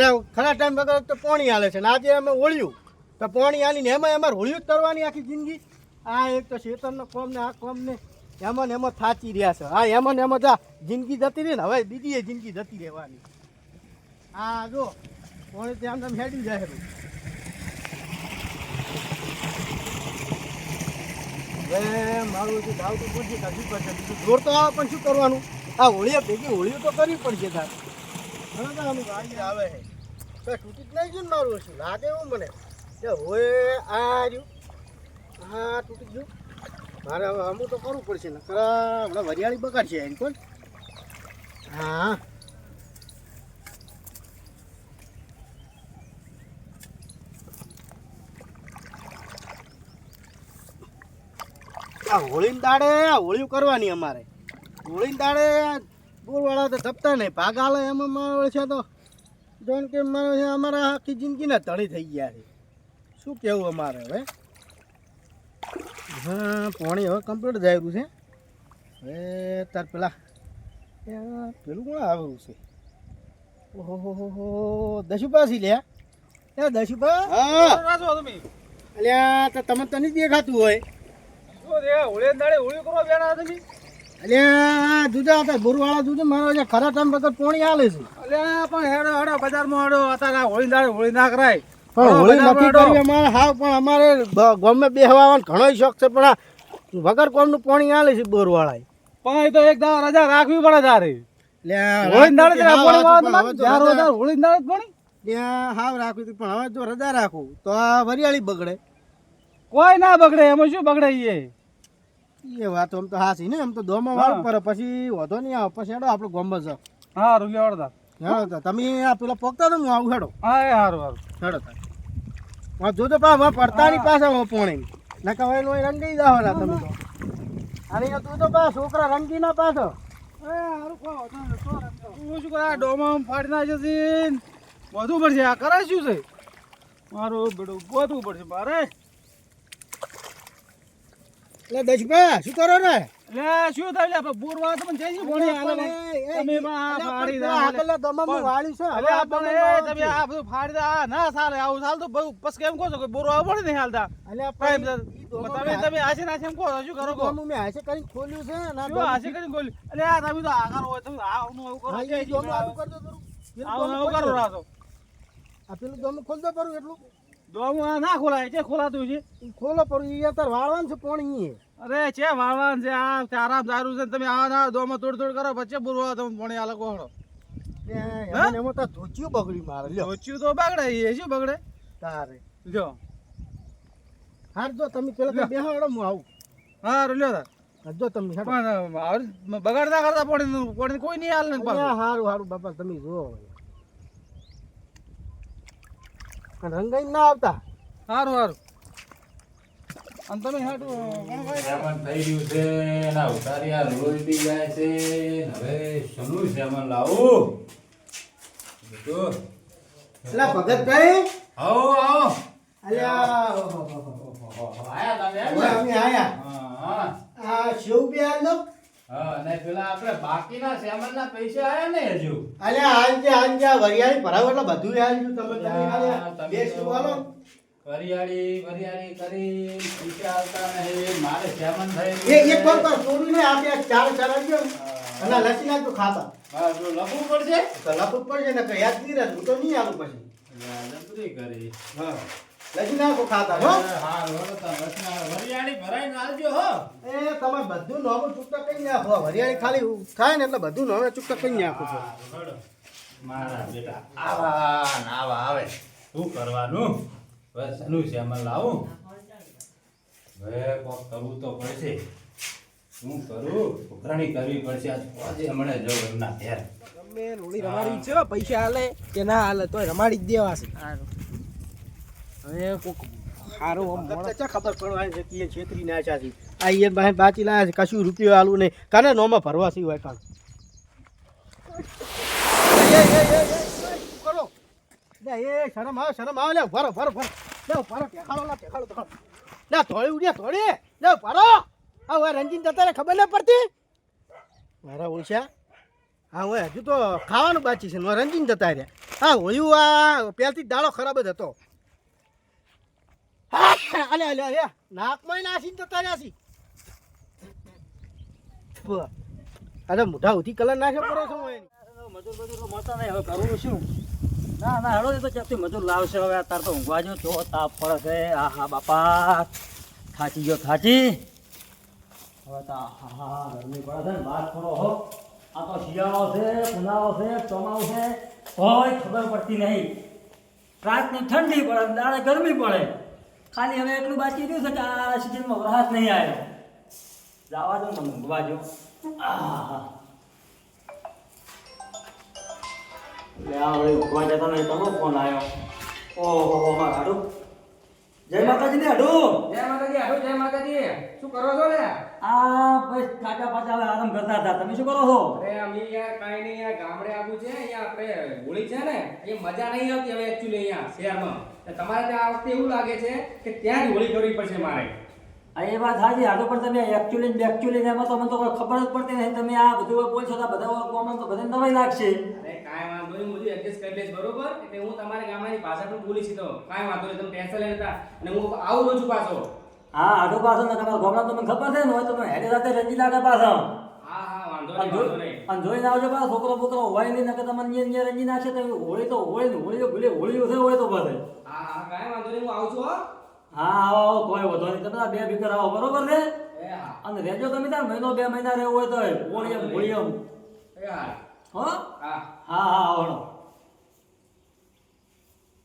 અરે ખરા ટાઈમ વગર તો પોણી હાલે છે ને આજે અમે ઓળ્યું તો પોણી હાલીને એમાં અમારે હોળ્યું જ કરવાની આખી જિંદગી આ એક તો શેતરનો કોમ ને આ કોમ ને એમાં ને એમાં થાચી રહ્યા છે હા એમાં ને એમાં જા જિંદગી જતી રહી ને હવે બીજી જિંદગી જતી રહેવાની હા જો પોણી ત્યાં આમ હેડી જાય હવે મારું જે દાવ તો પૂછી કાઢવી પડશે બીજું જોર તો આવે પણ શું કરવાનું આ હોળીએ ભેગી હોળીઓ તો કરવી પડશે તાર આવે છે તૂટી જ નહીં ગયું મારું શું લાગે એવું મને કે હોય આ રહ્યું હા તૂટી ગયું મારે હવે અમુક તો કરવું પડશે ને હમણાં વરિયાળી બગાડશે એની કોણ હા હોળીને દાડે હોળીઓ કરવાની અમારે હોળીને દાડે બોરવાળા તો ધપતા નહીં ભાગ હાલે એમાં મારે છે તો જોન કે મારે અમારા આખી જિંદગીના તળી થઈ ગયા છે શું કહેવું અમારે હવે હા પાણી હવે કમ્પ્લીટ જાયું છે હવે તાર પેલા પેલું કોણ આવેલું છે ઓહો દશુપા સી લ્યા એ દશુપા હા અલ્યા તો તમે તને જ દેખાતું હોય દૂધા હતા બોરવાળા દૂધ મારો જે ખરા ટાઈમ વગર પોણી હાલે છે પણ હેડો હેડો બજારમાં હેડો અત્યારે હોળી દાડે હોળી ના કરાય પણ હોળી નથી કરી અમારે હા પણ અમારે ગામમાં બેહવાનો ઘણો શોખ છે પણ આ વગર કોમનું પોણી હાલે છે બોરવાળા પણ એ તો એક દાડા રજા રાખવી પડે તારે હોળી દાડે હોળી દાડે પોણી ત્યાં હાવ રાખવી હતી પણ હવે જો રજા રાખું તો આ વરિયાળી બગડે કોઈ ના બગડે એમાં શું બગડે એ વાત આમ તો હાસી ને એમ તો દોમાં વાળું પડે પછી વધો નહીં આવે પછી હેડો આપણું ગોમ જ હા રૂપિયા વળતા હેડો તમે આ પેલા પોકતા તો હું આવું હેડો હા એ સારું સારું હેડો તાર જોજો પા પડતાની પાસે પોણી ના કહેવાય રંગી જવાના તમે તો અને તું તો પા છોકરા રંગી ના પાછો શું કરે ડોમાં ફાડી નાખે છે વધવું પડશે આ કરે શું છે મારું બેડું ગોતવું પડશે મારે એટલે દશભા શું કરો ને લે શું થાય લે બોરવા તો જઈ પોણી હાલે તમે માં ફાડી દા આગળ દમમ વાળી છે હવે આ પણ એ તમે આ બધું ફાડી દા ના સાલે આવું સાલ તો બસ કેમ કહો છો કે બોરવા પડે નહીં હાલતા એટલે તમે આશે ના કેમ કહો શું કરો કો મેં આશે કરીને ખોલ્યું છે ના શું આશે કરીને ખોલ્યું એટલે આ તમે તો આકાર હોય તમે આવું આવું કરો કે આવું કરજો કરું આવું કરો રાતો આ પેલું દમ ખોલતો પરું એટલું દોમ ના ખોલાય છે ખોલાતું છે ખોલો પરું એ અત્યારે વાળવાનું છે પોણી અરે છે વાળવાનું છે આ આરામ સારું છે તમે આવા ના દોમાં તોડ કરો પછી બોરવા તમે પોણી આલે કોહડો એમાં તો ધોચ્યું બગડી મારે લ્યો ધોચ્યું તો બગડે એ શું બગડે તારે જો હાર જો તમે પેલા બેહાડો હું આવું હા લ્યો તાર જો તમે બગાડતા કરતા પોણી કોઈ નહીં હાલ ને સારું સારું બાપા તમે જો રંગાઈ ના આવતા સારું સારું અને તમે હાટું થઈ ગયું છે એના ઉતારી આ રોજ બી જાય છે હવે શનું છે મને લાવું એલા ભગતભાઈ આવો આવો અલ્યા આયા તમે અમે આયા હા આ શિવ બે આલો હા ને પેલા આપણે બાકીના સેમનના પૈસા આયા ને હજુ અલ્યા આજે વરિયાળી ભરાવ એટલે બધું આવ્યું તમે બે શિવાલો વરિયાળી કરી પૈસા આવતા નહીં મારે સેમન થઈ એક કોમ કર છોડીને આપણે ચાર આવજો અને લસી નાખ તો ખાતા હા જો લખવું પડશે તો લખવું પડશે ને કે યાદ નહીં રહે હું તો નહીં આવું પછી જબરી કરી હા લસી નાખો ખાતા હો હા વરિયાળી ભરાઈને આવજો હો એ તમે બધું નોમું ચૂકતા કરી નાખો વરિયાળી ખાલી થાય ને એટલે બધું નોમે ચૂકતા કરી નાખો છો મારા બેટા આવા આવે શું કરવાનું બસ એનું સેમન લાવું હવે કોક કરવું તો પડશે શું કરું ઉઘરાણી કરવી પડશે આજે હમણાં જવું એમના ઘેર તમે રોડી રમાડી છે પૈસા હાલે કે ના હાલે તોય રમાડી જ દેવા છે હવે કોક સારું આમ ચા ખબર પડવાની છે કે છેતરી નાખ્યા છે આ ઈયર બહાર બાચી લાયા છે કશું રૂપિયો આલું નહીં કાને નોમાં ભરવા સી હોય કાન કરો એ શરમ આવે લે ભરો લે ભરો ટેખાડો તો લે થોડી ઉડ્યા થોડી લે ભરો આ રંજીન જતા ખબર ન પડતી મારા ઓછા હા હોય હજુ તો ખાવાનું બાકી છે ને રંજીને જતા રહ્યા હા હોયું આ પહેલથી દાડો ખરાબ જ હતો અલે અલે અલે નાકમાં નાસીને જતા રહ્યા છી અરે મોઢા ઉધી કલર નાખ્યો કરો છો હું મજૂર તો મળતા નહીં હવે કરવું શું ના ના હેડો એ તો ક્યાંથી મજૂર લાવશે હવે અત્યારે તો ઊંઘવા જો જો તાપ પડે છે આ હા બાપા થાચી ગયો થાચી હવે તો હા ગરમી પડે છે ને બહાર થોડો હો આ તો શિયાળો છે ઉનાળો છે ચોમાસું છે કોઈ ખબર પડતી નહીં રાતની ઠંડી પડે દાડે ગરમી પડે ખાલી હવે એટલું બાકી રહ્યું છે કે આ સિઝનમાં વરસાદ નહીં આવ્યો જવા દો મને ઊંઘવા જો આ લે આ હવે ઊંઘવા જતા નહીં તમે ફોન આવ્યો ઓહો હાડું જય માતાજી ને હાડું જય માતાજી શું કરો છો લે આ બસ કાકા પાછા હવે આરામ કરતા હતા તમે શું કરો છો અરે અમે યાર કાઈ નહીં યાર ગામડે આવું છે અહીંયા આપણે હોળી છે ને એ મજા નહીં આવતી હવે એક્ચ્યુઅલી અહીંયા શહેરમાં તો તમારે ત્યાં આ વખતે એવું લાગે છે કે ત્યાં જ હોળી કરવી પડશે મારે આ એ વાત હાજી હાડું પણ તમે એકચ્યુઅલી બેક્ચ્યુઅલી એમાં તો મને તો કોઈ ખબર જ પડતી નહીં તમે આ બધું બોલશો તો બધા કોમન તો બધાને નવાઈ લાગશે અરે કાંઈ વાંધો નહીં હું બધું એડજસ્ટ કરી લઈશ બરોબર એટલે હું તમારા ગામડાની ભાષા પણ બોલી છું તો કાંઈ વાંધો નહીં તમે ટેન્શન લઈ લેતા અને હું આવું રહું છું પાછો હા હાડું પાછો ને તમારા ગામડા તો મને ખબર છે ને હોય તો હેડે સાથે રંજી લાગે પાછો હા હા વાંધો નહીં અને જોઈને આવજો પાછો છોકરો બોકરો હોય નહીં નકર તમને અહીંયા રંજી નાખશે તો હોળી તો હોળી ભૂલે હોળી છે હોય તો બધે હા હા કાંઈ વાંધો નહીં હું આવું છું હો હા આવો આવો કોઈ વધો નહીં તમે બે ભીકર આવો બરોબર છે એ હા અને રેજો તમે તાર મહિનો 2 મહિના રહેવું હોય તો હોળી એમ એ હા હો હા હા હા આવડો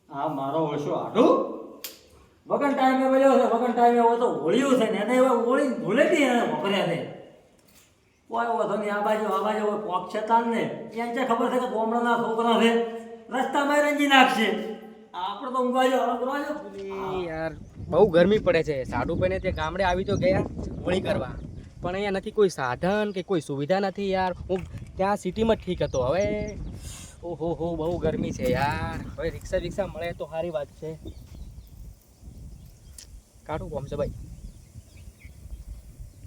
હા મારો ઓછો આટું વગન ટાઈમે મળ્યો છે વગન ટાઈમે હોય તો હોળીઓ છે ને એને હવે હોળી ધૂળેટી એને વપર્યા છે કોઈ વધો નહીં આ બાજુ હોય પોક છે તાન ને એને છે ખબર છે કે ગામડાના છોકરા છે રસ્તામાં રંજી નાખશે આપણે તો ઊંઘવા જાવ યાર બહુ ગરમી પડે છે સાડુભાઈને તે ગામડે આવી તો ગયા હોળી કરવા પણ અહીંયા નથી કોઈ સાધન કે કોઈ સુવિધા નથી યાર હું ત્યાં સિટીમાં ઠીક હતો હવે ઓહો બહુ ગરમી છે યાર હવે રિક્ષા મળે તો સારી વાત છે કાઢું કોમ છે ભાઈ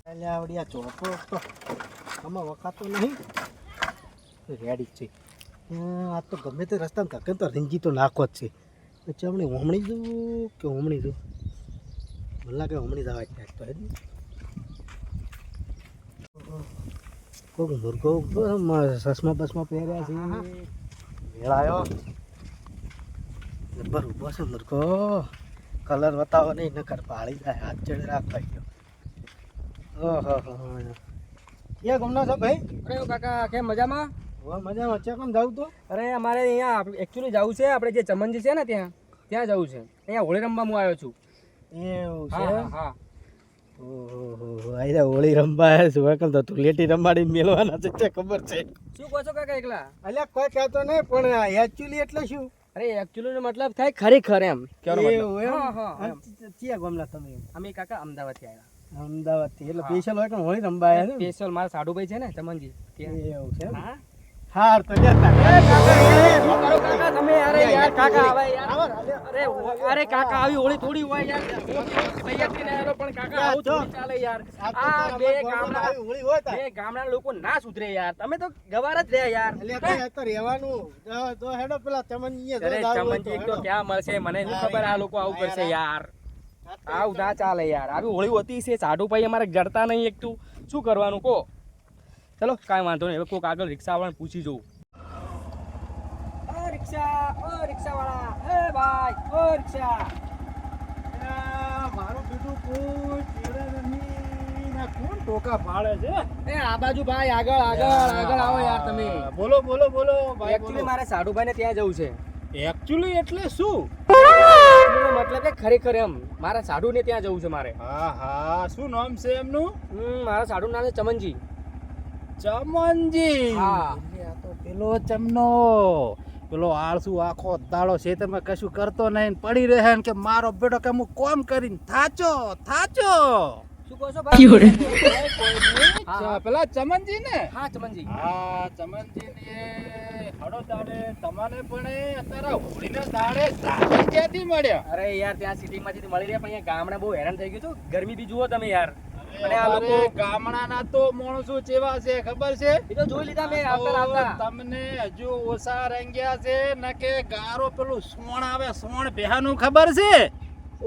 એટલે આવડી આ ચોકો તો આમાં વખાતો નહીં રેડી જ છે આ તો ગમે તે રસ્તામાં ધકે તો રીંજી તો નાખો જ છે પછી આપણે હોમણી જવું કે હોમણી જવું મને લાગે હોમણી જવા ક્યાંક તો હે કોઈ મુર્ગો ચશ્મા બસમાં પહેર્યા છે મેળાયો જબ્બર ઊભો છે મુર્ગો કલર બતાવો નહીં નકર પાળી જાય હાથ ચડે રાખવા ગયો ઓહો ક્યાં ગમના છો ભાઈ અરે કાકા કેમ મજામાં હવે મજામાં છે કોણ જાવ તો અરે અમારે અહીંયા એકચ્યુઅલી જવું છે આપણે જે ચમનજી છે ને ત્યાં જવું છે અહીંયા હોળી રમવા હું આવ્યો છું એવું છે હા હા ઓહો આયરા હોળી રમવા છે વકલ તો ધૂળેટી રમાડી મેલવાના છે તે ખબર છે શું કહો છો કાકા એકલા અલ્યા કોઈ કહેતો નહીં પણ એકચ્યુઅલી એટલે શું અરે એકચ્યુઅલી મતલબ થાય ખરેખર એમ કેવાનો મતલબ એવું એમ હા હા એમ. ક્યાં ગામના તમે એમ અમે કાકા અમદાવાદથી આવ્યા અમદાવાદથી એટલે સ્પેશિયલ હોય કે હોળી રમવા આવ્યા છે સ્પેશિયલ મારા સાડુભાઈ છે ને ચમનજી ત્યાં એવું છે એમ? હા હાર તો લેતા કાકા તમે અરે યાર કાકા આવે યાર અરે કાકા આવી હોળી થોડી હોય યાર તૈયારથી ના આવ્યો પણ કાકા આવું થોડી ચાલે યાર આ બે ગામના હોળી હોય તા બે ગામના લોકો ના સુધરે યાર તમે તો ગવાર જ રહ્યા યાર એટલે કઈ તો રહેવાનું જો હેડો પેલા ચમનજી અરે ચમનજી તો ક્યાં મળશે મને શું ખબર આ લોકો આવું કરશે યાર આવું ના ચાલે યાર આવી હોળી હોતી છે સાડુભાઈ અમારે જડતા નહીં એક તું શું કરવાનું કહો ચલો કાંઈ વાંધો નહીં હવે કોઈક આગળ રિક્ષાવાળાને પૂછી જોઉં રિક્ષાવાળા એ ભાઈ ઓ રિક્ષા મારું બીજું કોઈ ચેડે નહીં ના કોણ ટોકા પાડે છે એ આ બાજુ ભાઈ આગળ આવો યાર તમે બોલો બોલો બોલો ભાઈ એકચ્યુઅલી મારે સાડુભાઈને ત્યાં જવું છે એકચ્યુઅલી એટલે શું એનો મતલબ કે ખરેખર એમ મારા સાડુને ત્યાં જવું છે મારે હા શું નામ છે એમનું મારા સાડુનું નામ છે ચમનજી ચમનજી હા. આ તો પેલો ચમનો પેલો આળસુ આખો દાડો છે તમે કશું કરતો નહીં પડી રહે ને કે મારો બેટો કે હું કોમ કરીને થાચો શું કહો છો ભાઈ હા, પેલા ચમનજી ને હા ચમનજી હા ચમનજી ને હડો દાડે તમને પણ અત્યારે હોળીના દાડે સાધન ક્યાંથી મળ્યા અરે યાર ત્યાં સિટીમાંથી મળી રહ્યા પણ અહીંયા ગામડા બહુ હેરાન થઈ ગયું છું ગરમી બી જુઓ તમે યાર અને આ લોકો અરે ગામડાના તો માણસો જેવા છે ખબર છે એ તો જોઈ લીધા મેં આવતા તમને હજુ ઓછા રંગ્યા છે ને કે ગારો પેલું સોણ આવે સોણ બેહાનું ખબર છે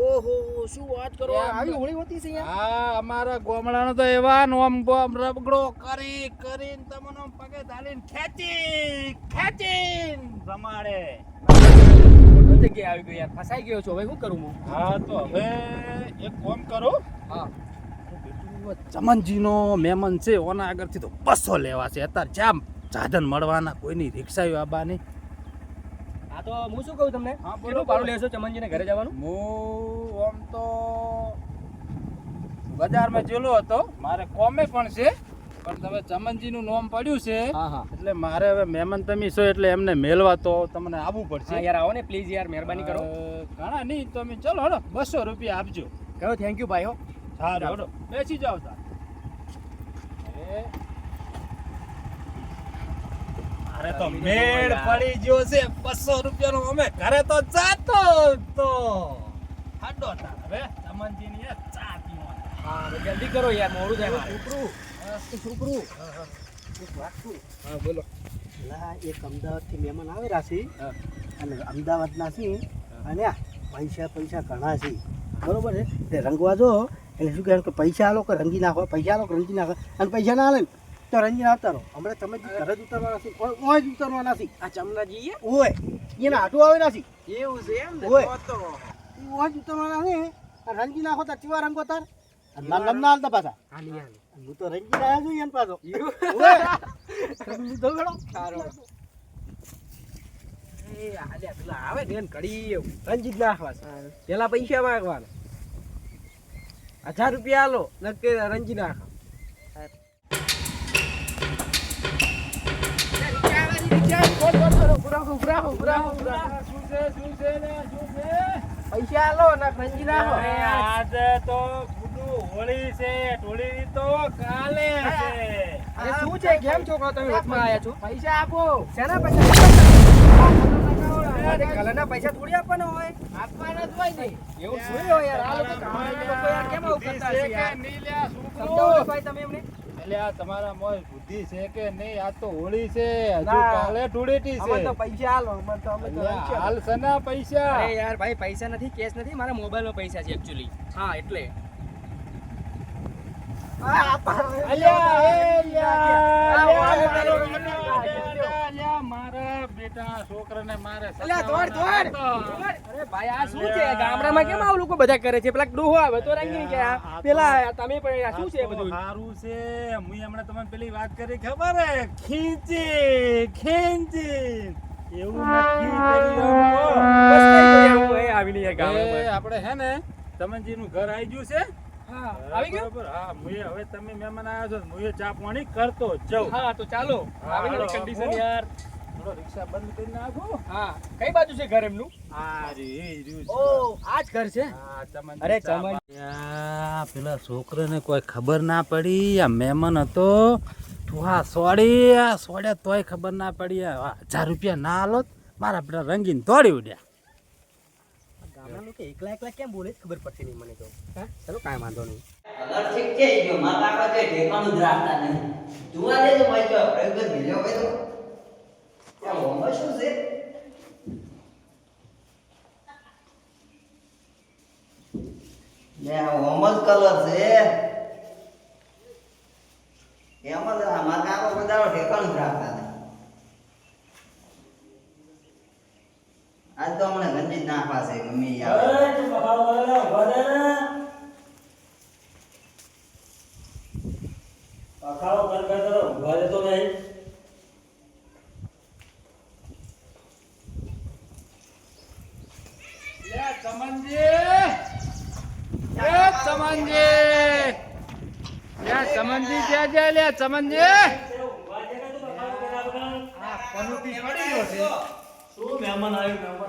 ઓહો શું વાત કરો આવી હોળી હોતી છે અહીંયા હા અમારા ગામડાનો તો એવા નોમ બોમ રબગડો કરીને તમને પગે ધાલીને ખેંચી રમાડે ખોટી જગ્યાએ આવી ગયો યાર ફસાઈ ગયો છું હવે શું કરું હું હા તો હવે એક કામ કરો હા ચમનજીનો મહેમાન છે ઓના આગળથી તો 200 લેવા છે અત્યારે જ્યાં સાધન મળવાના કોઈની રિક્ષાઓ આબાની હા તો હું શું કહું તમને હા, બોલો, કેટલું ભાડું લેશો ચમનજીને ઘરે જવાનું હું આમ તો બજારમાં જેલો હતો મારે કોમે પણ છે પણ તમે ચમનજીનું નામ પડ્યું છે હા હા એટલે મારે હવે મહેમાન તમે છો એટલે એમને મેલવા તો તમને આવવું પડશે હા યાર આવો ને પ્લીઝ યાર મહેરબાની કરો ઘણા નહીં તમે ચલો હડો 200 રૂપિયા આપજો કહો થેન્ક યુ ભાઈ હો સારું હડો બેસી જાઓ તાર અરે તો મેળ પડી ગયો છે 200 રૂપિયાનો અમે ઘરે તો જાતો તો હાડો તાર હવે ચમનજીની એક ચા પીવાની હા હવે જલ્દી કરો યાર મોડું થાય મારે છોકરું એક વાત કહું. હા બોલો પેલા એક અમદાવાદથી મહેમાન આવેલા છે અને અમદાવાદના છે અને આ પૈસા ઘણા છે બરોબર છે તે રંગવા જો એટલે શું કહેવાનું કે પૈસા આલો કે રંગી નાખો પૈસા આલો કે રંગી નાખો અને પૈસા ના આલે ને તો રંગી ના ઉતારો હમણાં તમે જે ઘરે જ ઉતારવાના છે ઓય જ ઉતારવાના છે આ ચમનાજી ઓય એના આટું આવેલા છે એવું છે એમ ને ઓય. તો ઓય જ ઉતારવાના છે અને રંગી નાખો તાર ચીવા રંગો તાર અને મારા નામ ના હાલતા પાછા હાલી હાલી હું તો રંગી ના છું એને પાછો ઓય તમે તો ગણો સારો એ હાલે પેલા આવે ને એને કડી રંજીત નાખવા છે પેલા પૈસા માંગવાના 1000 રૂપિયા આલો નક્કી રંજી નાખો પૈસા આલો ને રંજી નાખો આજે તો ગુડુ હોળી છે ટોળી તો કાલે છે અરે શું છે કેમ છોકરો તમે વચમાં આયા છો પૈસા આપો શેના પૈસા કલરના પૈસા થોડી આપવાના હોય આપવાના જ હોય ને એવું શું હોય યાર આ લોકો ગામડાના લોકો યાર કેમ આવું કરતા છે યાર સમજાવો ભાઈ તમે એમને એટલે આ તમારા મોય બુદ્ધિ છે કે નહીં આ તો હોળી છે હજુ ના. કાલે ટુડેટી અમે તો છે પૈસા આલો અમે તો એટલે હાલ સના પૈસા અરે યાર ભાઈ પૈસા નથી કેશ નથી મારા મોબાઈલમાં પૈસા છે એકચ્યુઅલી હા એટલે મારા બેટા છોકરાને મારે અલ્યા દોડ દોડ અરે ભાઈ આ શું છે ગામડામાં કેમ આવું લોકો બધા કરે છે પેલા ડોહો આવે તો રંગી ગયા પેલા તમે પણ આ શું છે આ બધું સારું છે હું હમણાં તમને પેલી વાત કરી ખબર હે ખેંચી એવું નથી કર્યું બસ કઈ ગયો યાર હું અહીં આવીને યાર ગામડામાં આપણે હે ને ચમનજી નું ઘર આવી ગયું છે હા આવી ગયો બરોબર હા મુએ હવે તમે મહેમાન આવ્યા છો મુએ ચા પાણી કરતો જ જાઉં હા તો ચાલો આવીને હાલો. કન્ડિશન યાર થોડો રિક્ષા બંધ કરી નાખો હા કઈ બાજુ છે ઘર એમનું આ રે ઓ આ જ ઘર છે હા ચમનજી અરે ચા ચમન. પાણી. પેલા છોકરાને કોઈ ખબર ના પડી આ મહેમાન હતો તું સોડ્યા તોય ખબર ના પડી આ 1000 રૂપિયા ના આલો મારા પેલા રંગીન દોડી ઉડ્યા ગામડા લોકો એકલા એકલા કેમ બોલે જ ખબર પડતી નહીં મને તો હા ચલો કાંઈ વાંધો નહીં કલર ઠીક છે જો માતા પાસે ઠેકાણું જ રાખતા નહીં જોવા દે તો ભાઈ જો પ્રયોગ જ મિલ્યો ભાઈ તો ત્યાં હોમમાં શું છે ને હોમમાં જ કલર છે એમાં જ માતા કાકો બધાનો ઠેકાણું જ રાખતા નહીં આજ તો હમણાં ગંજી જ નાખવા છે ગમે ઈ આવે ચમનજી ક્યાં જાય લે ચમનજી પનોતી પડી ગયો છે શું મહેમાન આવ્યું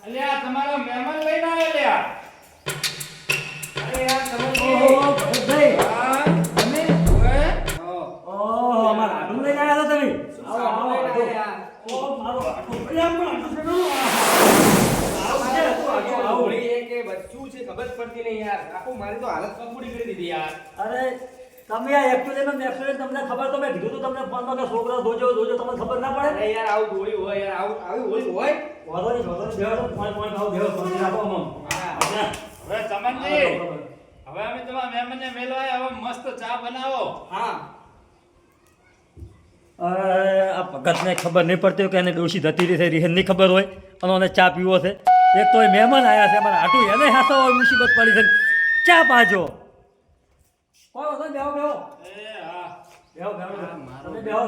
અલ્યા તમારો મહેમાન લઈને આવ્યા અરે યાર તમે ભરતભાઈ હા તમે ઓએ ઓહો અમારા આડું લઈને આવ્યા છો તમે આવો આવો ઓ મારો આડું અરે આમ આડું છે હોળી એ કે બચ્ચું છે ખબર જ પડતી નહીં યાર આખું મારી તો હાલત કપૂડી કરી દીધી યાર અરે તમે આ એક્ચ્યુઅલી તમને ખબર તો મેં કીધું તો તમને ફોનમાં કે છોકરા જોજો તમને ખબર ના પડે અરે યાર આવું હોળી હોય યાર આવી હોળી હોય વાંધો નહીં બેહો પોઈન્ટ ખાવ બેહો સમજી રાખો મમ હવે ચમનજી હવે અમે તમારા મહેમાનને મેલવાય હવે મસ્ત ચા બનાવો હા આ ભગતને ખબર નહીં પડતી કે એને ડોશી ધતી રહી છે રીહન નહીં ખબર હોય અને એને ચા પીવો છે એક તો એ મહેમાન આવ્યા છે અમારા હાટું એને હાથો મુસીબત પડી છે ચા પાજો કોઈ વાંધો નહીં, બેહો તમે બેહો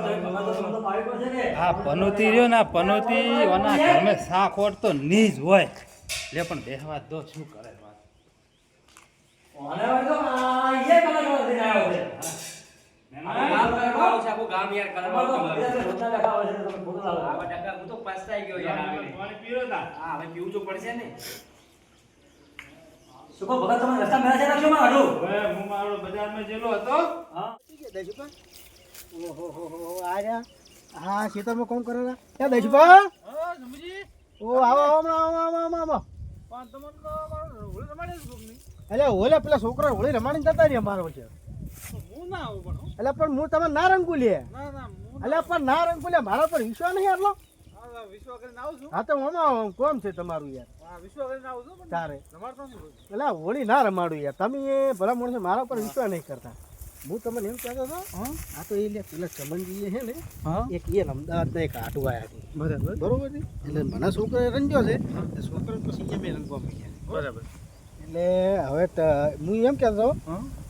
તો પાવી પડશે ને આ પનોતી રહ્યો ને આ પનોતી ઓના ઘરમે શાક ઓટ તો ની જ હોય લે પણ બેહવા દો શું કરે વાત ઓને વાળો આ એ કલર દઈને આવ્યો છે આખું ગામ યાર અમારો તો રોટલા લખાવે છે તમે ફોટો લાવો આવા ટકા હું તો પસ્તાઈ ગયો યાર આવીને. પાણી પીરો તા હા હવે પીવું તો પડશે ને શું કહો ભગત તમે રસ્તા મેળા છે રાખજો માં હાડું હવે હું મારો બજારમાં જેલો હતો હા ઓહો આ રહ્યા હા ખેતરમાં કોણ કરેલા ક્યાં દઈશભા ઓ આવો આવો પણ તમને તો મારું હોળી રમાડે છે કોકની. એટલે ઓલે પેલા છોકરા હોળી રમાડીને જતા રહ્યા મારો છે હું ના આવું પણ હો. એટલે પણ હું તમે ના રંગુ લે ના ના હું એટલે પણ ના રંગુ લે મારા પર વિશ્વાસ નહીં આટલો આ વિશ્વ કરીને આવું છું. હા તો આમાં કોમ છે તમારું યાર હા વિશ્વ કરીને આવું છું પણ તારે રમાડતો નથી રોજ. એટલે હોળી ના રમાડું યાર તમે એ ભલા માણસો મારા પર વિશ્વાસ નહીં કરતા હું તમને એમ કહેતો હતો આ તો એ લે પેલા ચમનજી છે ને એક એ અમદાવાદ એક આટું આવ્યા હતી બરોબર છે એટલે મને છોકરો રંગ્યો છે એટલે છોકરો પછી એ મેં રંગવા માંડ્યા બરાબર. એટલે હવે હું એમ કહેતો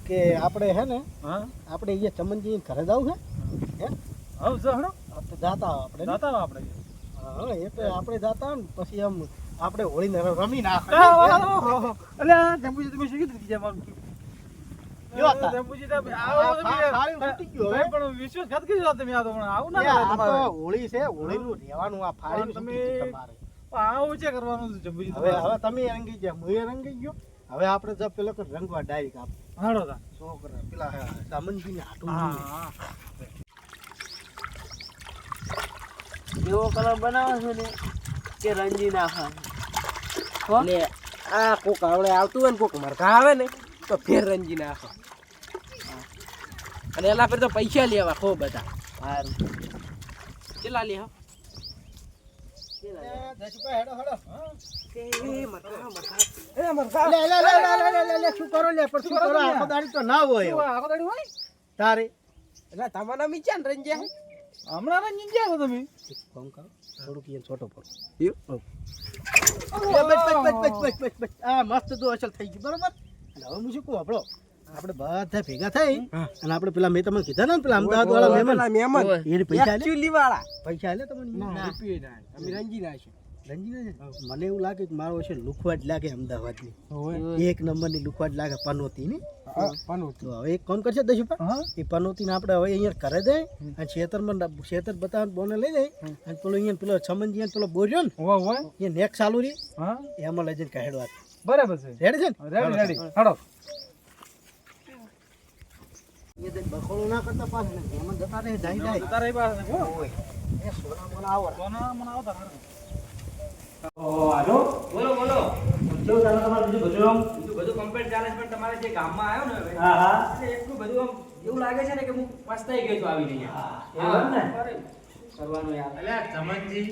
કે આપણે હે ને હા આપણે અહીંયા ચમનજી ઘરે જવું છે હે હવે જહણો તો જાતા આપણે જાતા રહો આપણે. હા એ તો આપણે જાતા ને પછી આમ આપણે હોળીને રમી નાખે એટલે આ જંબુજી તમે શું કીધું બીજા મારું કેવા હતા? જંબુજી તો આવો તમે સારું તૂટી ગયું હવે. પણ વિશ્વાસઘાત કર્યો તમે આ તો પણ આવું ના એ કરાય આ તો તમારે. હોળી છે હોળીનું રહેવાનું આ ફાળી તમે તમારે આવું છે કરવાનું છે જંબુજી હવે તમારે. હવે તમે રંગી ગયા હું એ રંગી ગયો હવે આપણે જો પેલો કે રંગવા ડાયરેક્ટ આપ હાલો તા. છોકરા પેલા સામનજીને હાટું હા જોઈએ. હા એવો કલર બનાવે છે ને કે રંજી નાખા ને આ કોક આવડે આવતું હોય ને કોક મરઘા આવે ને તો ફેર રંજી નાખો અને એના પર તો પૈસા લેવા ખૂબ બધા સારું કેટલા લે લે, લે, લે, લે, લે, લે, લે, શું કરો લે પણ શું કરો આખો દાડી તો ના હોય એવું. આખો દાડી હોય તારે એટલે તમારા મીચા ને રંજ્યા હમણાં રંગીન ગયા છો તમે. ફોન કરો થોડુંક એને છોટો પડો બસ. આ મસ્ત તો અસલ થઈ ગયું બરોબર એટલે હવે હું શું કહું આપણો આપણે બધા ભેગા થઈ અને આપણે પેલા મેં તમને કીધા ને પેલા અમદાવાદ વાળા મહેમાન એને પૈસા આલે એકચ્યુઅલી વાળા પૈસા આલે તમને અમે રંજી નાખ્યું રંજીને મને એવું લાગે કે મારો છે લુખવાડ લાગે અમદાવાદની એક નંબરની લુખવાડ લાગે પનોતીની તો હવે એક કામ કરશે દશુપા એ પનોતીને આપણે હવે અહીંયા ઘરે જાય અને ખેતર બતાવવા બોને લઈ જાય અને પેલો અહીંયા પેલો છમનજી પેલો બોર્યો ને હોય હોય એ નેક ચાલુ રહી હા એમાં લઈ જઈને કહેડવા બરાબર છે. રેડી છે ને રેડી રેડી હાડો. બખોડું ના કરતા પાછું એમાં જતા રહે જાય તારા એ પાસે હો. એ સોના બોના આવો સોના મને આવતા હારું. હાલો બોલો બોલો કેવું ચાલે તમારું બીજું બધું આમ? બીજું બધું કમ્પ્લીટ ચાલે છે પણ તમારે જે ગામમાં આવ્યો ને હવે હા હા એટલે એટલું બધું આમ એવું લાગે છે ને કે હું પસ્તાઈ ગયો છું આવીને અહીંયા. એવું એમ ને? અરે, કરવાનું યાર અલ્યા ચમનજી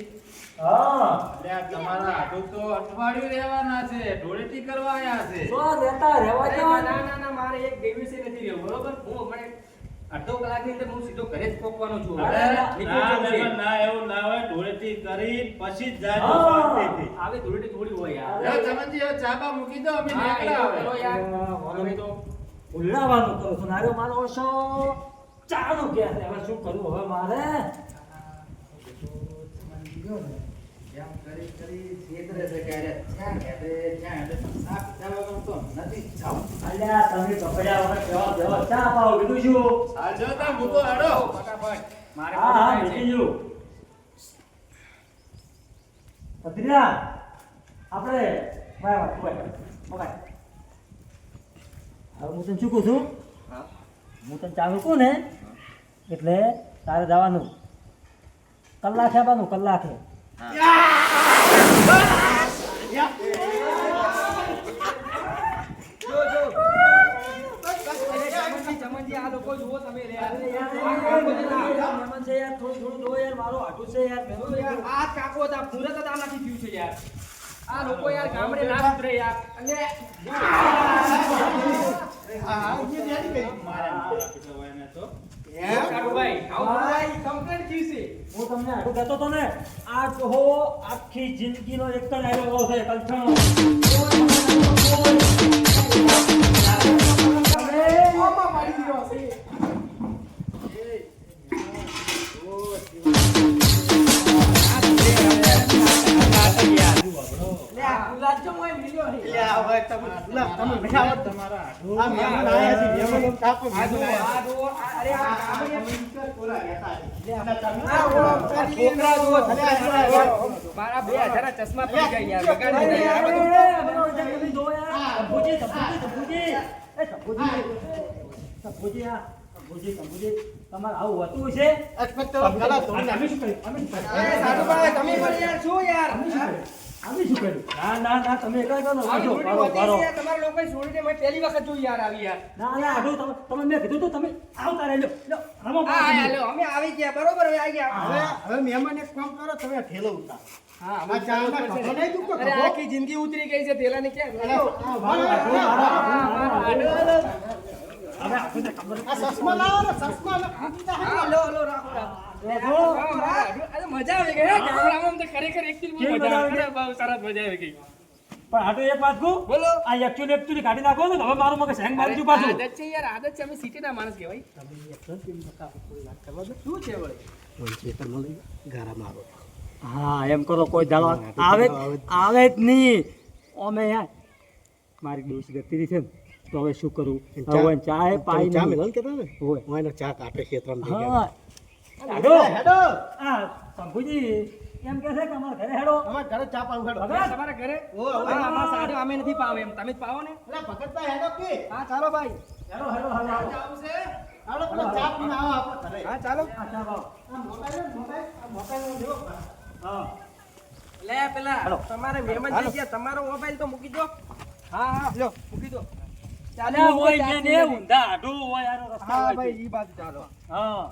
હા અલ્યા તમારા હાટું તો અઠવાડિયું રહેવાના છે ધૂળેટી કરવા આયા છે તો રહેતા રહેવા અરે, દેવા ના ના ના મારે એક દિવસે નથી રહેવું બરોબર હું હમણાં અડધો કલાકની અંદર હું સીધો ઘરે જ પહોંચવાનો છું અરે, નીકળી ના જવું છે. મહેમાન, ના એવું ના હોય ધૂળેટી કરી પછી જ જાજો હા. શાંતિથી. આવી ધૂળેટી થોડી હોય યાર લ્યો, ચમનજી હવે ચા બા મૂકી દો અમે હા, એ નીકળ્યા તો હવે. કરો યાર. વાંધો હવે તો ઉલ્લાવાનું કરું છું નારો મારો છો ચાનું કે છે હવે શું કરું હવે મારે એમ કરી છેતરે છે ક્યારે. ક્યાં હેડે, ક્યાં હેડે. આ પિતાનો તો નથી જ જાવું. અલ્યા તમે કપડા વગર જવા દેવા ચા પાવ કીધું શું આ જો તા મૂકો હેડો. ફટાફટ મારે હા હા બધું થાય છે. બીજી જો અદ્રિયા આપણે વાય વાય મોકાય હવે હું તને શું કહું છું હું તને ચાલુ કહું ને એટલે તારે જવાનું કલાકે આવવાનું કલાકે ચમનજી આ તો લોકો જુઓ તમે રે અરે યાર મહેમાન છે યાર થોડું દો યાર મારો હાટું છે યાર આ કાકો હતા પૂરત હતા નથી થયું છે યાર આ લોકો યાર ગામડે ના સુધરે યાર અને કાળુભાઈ ભાઈ કમ્પ્લેન્ટ કી છે હું તમને હાટું કહેતો તો ને આ કહો આખી જિંદગીનો એક જ ડાયલોગ છે કલ્પનો મારા 2000 ચશ્મા પડી ગયા યાર બગાડી દીધા યાર તમારે આવું હતું છે તમે પણ યાર શું યાર આવી શું કર્યું ના ના તમે કઈ કરો પારો તમારા લોકો છોડીને મેં પહેલી વખત જોઈ યાર આવી યાર ના હાડું તમે મેં કીધું તો તમે આવતા રહેજો રમો અમે આવી ગયા બરોબર હવે આવી ગયા હવે મહેમાન એક કામ કરો તમે આ ઠેલો ઉતારો આ ચામાં ખબર નહીં દુખતો અરે આખી જિંદગી ઉતરી ગઈ છે તેલાની ક્યાં આ સસમા લાવો ને સસમા લો મજા આવી ગઈ હે ગામડામાં તો ખરેખર એક બહુ મજા આવી ગઈ બહુ સરસ મજા આવી ગઈ પણ હાડું એક વાત કહું બોલો આ એકચ્યુઅલી કાઢી નાખો ને હવે મારું મગજ હેંગ મારી પાછું આદત છે યાર આદત છે અમે સિટીના માણસ કહેવાય શું છે વળી ગારા મારો હા એમ કરો કોઈ દાડો આવે જ નહીં અમે યાર મારી દોસ્ત ગતી રહી છે ને તો હવે શું કરું હવે ચાય પાઈ ચા મેલન કેતા ને હોય હું એને ચા કાપે ખેતરમાં હા હેડો હેડો આ શંભુજી એમ કહે છે કે અમારા ઘરે હેડો અમાર ઘરે ચા પાવું હેડો ભગત તમારા ઘરે અમારા સાડો અમે નથી પાવે એમ તમે જ પાવો ને અરે ભગતભાઈ હેડો કે હા ચાલો ભાઈ હેડો હેડો હેડો હાલો પેલા ચા પીને આવો આપણે ઘરે હા ચાલો આ ચા પાઓ. મોબાઈલ જો હા લે પેલા તમારે મહેમાન થઈ ગયા તમારો મોબાઈલ તો મૂકી દો હા હા લો મૂકી દો ચાલે હોય છે ને ઊંધા હાડું હોય આનો રસ્તો હા હોય ભાઈ છે. ઈ બાજુ ચાલો હા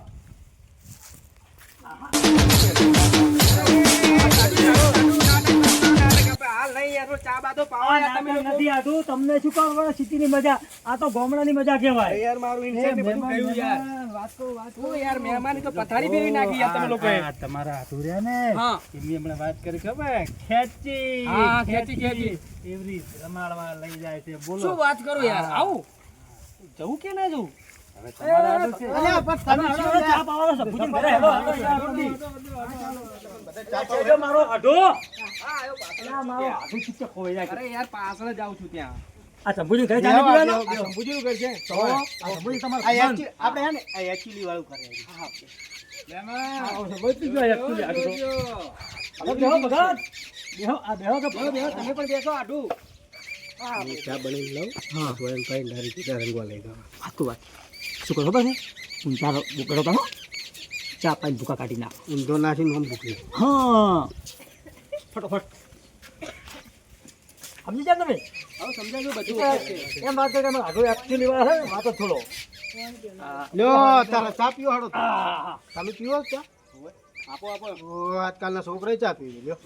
હાલ નહીં યાર ચા બાદો પાવો આ યાર તમે નાટક લોકો નથી આતું તમને શું કરવા સિટીની મજા આ તો ગામડાની મજા કહેવાય યાર મારું ઇન્સેન્ટિવ બધું ગયું યાર હું યાર મહેમાની તો પથારી ફેરવી નાખી યાર તમે લોકોએ તમારા હાથુરિયા ને હા એમની હમણાં વાત કરી ખબર ખેંચી હા, ખેંચી. એવરી રમાડવા લઈ જાય છે બોલો શું વાત કરું યાર આવું જવું કે ના જવું હવે તમારા હાડું છે અલ્યા પણ તમે હેડો, શું હેડો, ચા પાવાનો છે. ભુજી ઘરે હેડો, હેડો, યાર, જલ્દી. હેડો, મારો હાડો. અલા, મારો હાડું ચૂપચાપ ખોવાઈ જાય છે. અરે યાર પાછળ જ આવું છું ત્યાં આ શંભુજી ઘરે ચાલી પીવાનો? આ શંભુજીનું ઘર છે આ શંભુજી તમારો આ સંબંધ. આપણે હે ને આ એક્ચ્યુઅલી વાળું કરે આ શંભુજી પી ગયો actually હાડું તો. હવે બેહો ભગત. બેહો, આ બેહો કે ભગત, બેહો. તમે પણ બેસો આડું ચા બનાવી લઉં હા તો એમ કઈ નારી ચીટા રંગવા લઈ ગયા વાત તો વાત. શું કરો ખબર છે? ઊંચા કરો તો ચા પાઈને ભૂકા કાઢી નાખો. ઊંધો નાખીને આમ ભૂખી હા ફટોફટ સમજી જાય તમે હવે સમજાયું બધું એમ વાત કરે કે અમારો હાડું actually વાળા છે ને, વાત જ થોડો. લ્યો તારા ચા પીવો હાડો હા, તમે પીવો છો ચા આપો આપો ઓ આજકાલના છોકરાએ ચા પીવી લ્યો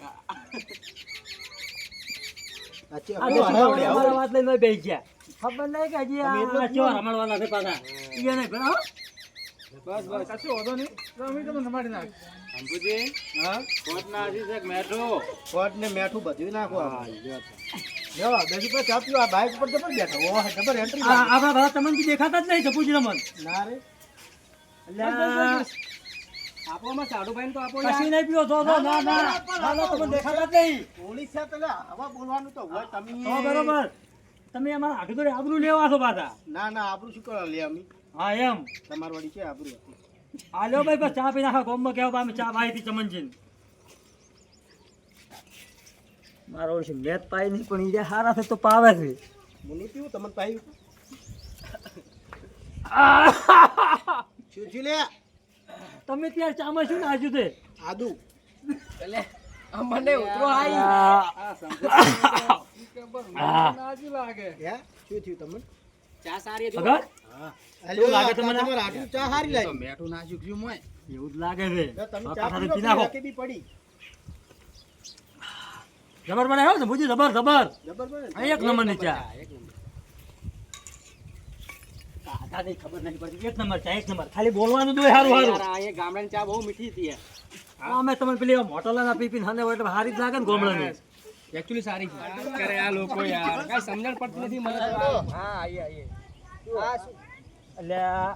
આ ચા આ પીવો, દેશી હાડો, અમારા હાડો. વાત લઈને બેસી ગયા. ખબર નહીં કે હજી તમે એટલું આ જ કેવા પીવો? રમાડવાના છે પાછા. ઈ નહીં ભલા, હો. બસ બસ કશું વાંધો નહીં તો અમે તમને રમાડી નાખ અંબુજી હા કોટ ના આજી છે મેઠો કોટ ને મેઠું બધું નાખો લ્યો બેસી પર ચા પીવો આ બાઈક પર જબર બેઠો ઓ જબર એન્ટ્રી આ આપણા બધા તમને બી દેખાતા જ નહીં જપુજી રમણ. ના રે અલ્યા, આપો માં સાડુભાઈ તો આપો કશી નહીં પીવો જો જો ના ના તમને દેખાતા જ નહીં. પોલીસ છે પેલા હવા બોલવાનું તો હોય તમે તો બરોબર તમે અમારા હાડું જોડે આબરૂ લેવા છો પાછા. ના ના આબરૂ શું કરવા લે અમે હા એમ તમાર વાળી છે આબરૂ હતી આ લ્યો ભાઈ બસ ચા પી નાખો ગોમમાં કહેવા અમે ચા પાઈ હતી ચમનજીને. મારો ઓળશે મેચ પાઈ નહીં પણ ઈ હારા છે તો પાવે છે. મને પીવું તમને પાયું શું લે તમે ત્યાં ચામાં શું નાખ્યું છે? આદુ મને ઉતરો આઈ આ, નાજી લાગે હે શું થયું તમને ચા સારી હતી. ભગત અલ્યો, લાગે આ તમને? તમારે આટલું ચા હારી તો લાગી. મેઠું નાખ્યું ક્યું મોય એવું જ લાગે છે જો તમે આ ચા કાંઠાથી પીવો, પી નાખો. પીવા કે બી પડી. જબર બનાવ્યો છે ભુજી, જબર જબર જબર બને ને? આ એક નંબર ની ચા એક નંબર. દાદાની ખબર નથી પડતી. એક નંબર ચા, એક નંબર. ખાલી બોલવાનું જ હોય હારું હારું. યાર, આ અહીંયા ગામડાની ચા બહુ મીઠી હતી યાર. અમે તમને પેલી મોટલાના પી પીને હાંડે હોય એટલે હારી જ લાગે ને ગોમડાની. Actually સારી છે. કરે આ લોકો યાર કાંઈ સમજણ પડતી નથી મને તો. હા આઈએ અલ્યા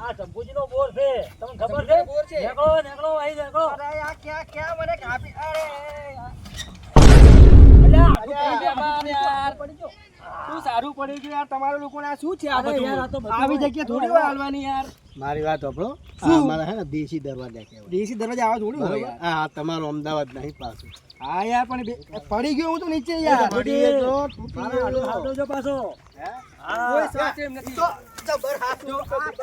આ ચંપુજીનો બોર છે તમને ખબર છે? બોર છે. નીકળો નીકળો અહીં નીકળો. આ ક્યાં મને કાપી અરે અલ્યા યાર શું સારું પડી ગયું યાર તમારા લોકોને આ શું છે આ અરે બધું યાર, આ તો બધું આવી જગ્યાએ થોડી વાર હાલવાની યાર મારી વાત સાંભળો. શું? આ અમારા હે ને દેશી દરવાજા કહેવાય. દેશી દરવાજા આવા થોડી હોય બરોબર? યાર. હા, તમારું અમદાવાદ નહીં પાછું. હા યાર પણ પડી ગયો હું તો નીચે યાર પડીએ તો તૂટી મારો હાડો ગયો. હાડો જો પાછો. કોઈ સાચે એમ નથી તો જબર હાથ જો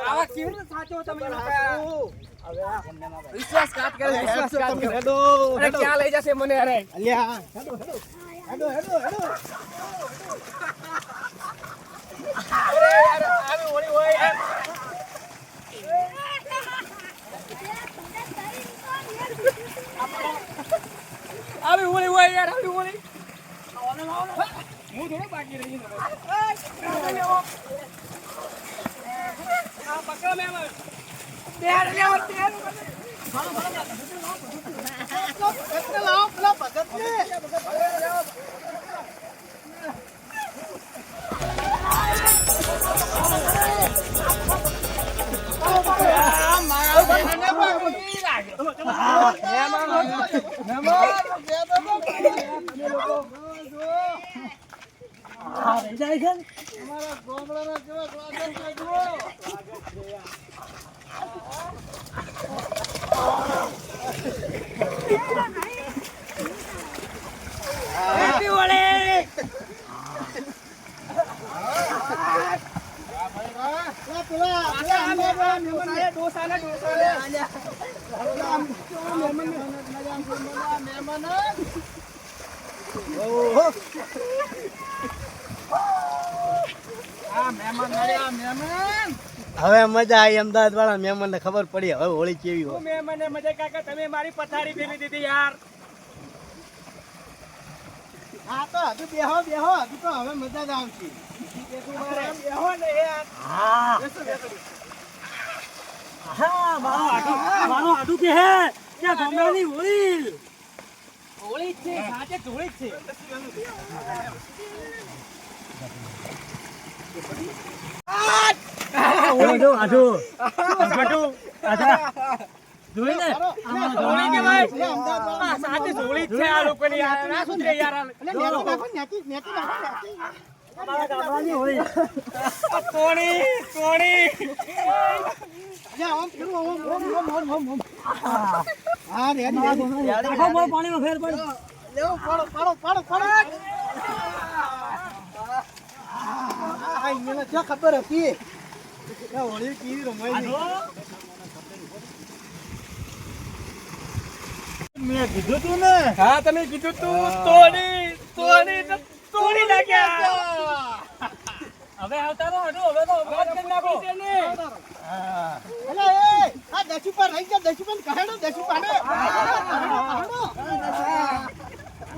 આવા કેવી રીતે સાચો તમે લોકો યાર? હાથ. વિશ્વાસઘાત કરે વિશ્વાસઘાત તમે કરે હેડો, અરે હેડો. ક્યાં લઈ જશે મને અરે અલ્યા, હેડો, હેડો. હેડો, હેડો, હેડો. અરે યાર આવી ઓળી હોય યાર આવી ઓળી હોય યાર આવી ઓળી હું થોડો બાકી રહી ગયો આ પકડો મે તેર લેવો તેર એટલે લાવો પેલા ભગતને. અમારા ગામડાના કેવા સ્વાગત છે જુઓ. હવે મજા આવી અમદાવાદ વાળા મહેમાન ને ખબર પડી હવે હોળી કેવી હોય. મેં મને મજા કાકા તમે મારી પથારી ફેરવી દીધી યાર હા તો હજુ બેહો બેહો હજુ તો હવે મજા જ આવશે. બેહો ને યાર હા મારો હાડું કે હે ત્યાં ગમરાની હોળી. હોળી જ છે સાચે જ હોળી જ છે જો આજો આજો આજા જોઈ ને હોળી કહેવાય. આ સાચે જ હોળી જ છે આ લોકોની યાર ના સુધરે યાર આ. અમારા ગામડાની હોળી. કોણી કોણી આખો મોં પાણીમાં ફેર પડી. ખબર હતી હોળી કેવી રમાય છે. મેં કીધું તું ને. હા તમે કીધું તું તોડી તોડી તો તોડી નાખ્યા હવે આવતા રહો હાડું, હવે તો વાત કરી નાખો. અલે એ આ દસી પર રહી ગયા દસી પર કહેડો દસી પાડે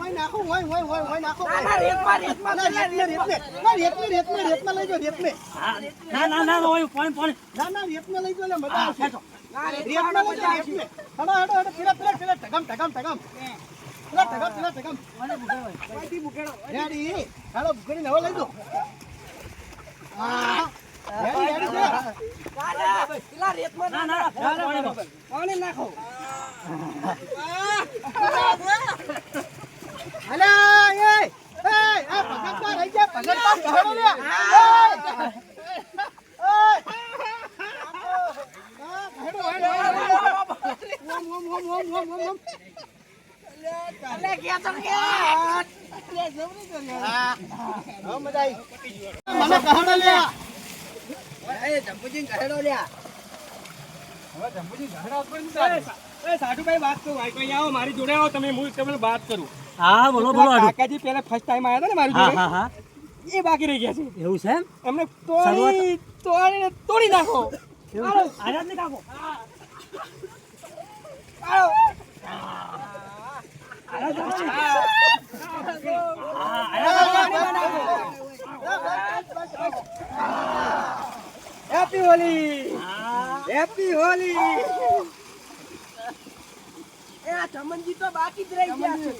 ઓય નાખો ઓય નાખો રેતમાં લઈ જાઓ ના ના ના હોય પાણી પાણી. ના રેતમાં લઈ જાઓ એટલે મજા આવશે રેતમાં લઈ જાઓ રેતમાં પેલા ટગમ રેડી હાલો ભૂખડી નવો લઈ દો હા રેડી ના ના પાણીમાં. પાણી નાખો અલા એ આ ભગતમાં રહી ગયા ભગતમાં કહેડો લે સાધુભાઈ વાત કરું ભાઈ આવો મારી જોડે આવો તમે હું તમને વાત કરું હા બોલો બોલો હાડું. કાકાજી પહેલા ફર્સ્ટ ટાઈમ આવ્યા હતા ને મારી હા જોડે હા હા એ બાકી રહી ગયા છે એવું છે એમ એમને તોડી નાખો એવું છે? આઝાદ ને કાપો હેપી હોલી હેપી હોલી એ આ ચમનજી તો બાકી જ રહી ગયા છે